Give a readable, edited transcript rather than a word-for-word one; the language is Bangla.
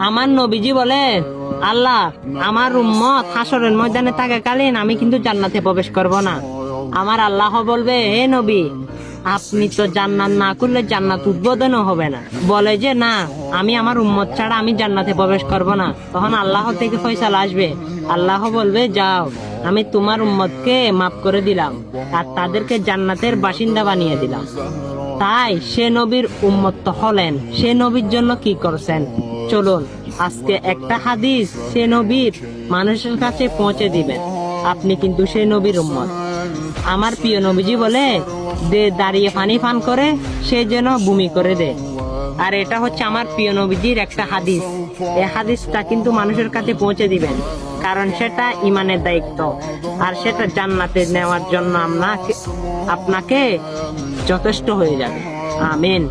আমার নবীজি বলে, আল্লাহ, আমার উম্মত হাসরের ময়দানে থাকাকালীন আমি কিন্তু জান্নাতে প্রবেশ করব না। আমার আল্লাহ বলবে, হে নবী, আপনি তো জান্নাত না করলে জান্নাত উদ্বোধনও হবে না। বলে যে না, আমি আমার উম্মত ছাড়া আমি জান্নাতে প্রবেশ করব না। তখন আল্লাহ থেকে ফয়সালা আসবে। আল্লাহ বলবে, যাও, আমি তোমার উম্মতকে মাফ করে দিলাম আর তাদেরকে জান্নাতের বাসিন্দা বানিয়ে দিলাম। তাই সে নবীর উম্মত তো হলেন, সে নবীর জন্য কি করছেন? চলুন আজকে একটা হাদিস সে নবীর মানুষের কাছে পৌঁছে দিবেন। আপনি কিন্তু সে নবীর উম্মত। আমার প্রিয় নবীজি বলে, যে দাঁড়িয়ে পানি পান করে সে যেন বমি করে দেয়। আর এটা হচ্ছে আমার প্রিয় নবীজির একটা হাদিস। এই হাদিসটা কিন্তু মানুষের কাছে পৌঁছে দিবেন, কারণ সেটা ইমানের দায়িত্ব, আর সেটা জান্নাতে নেওয়ার জন্য আপনাকে যথেষ্ট হয়ে যাবে। আমিন।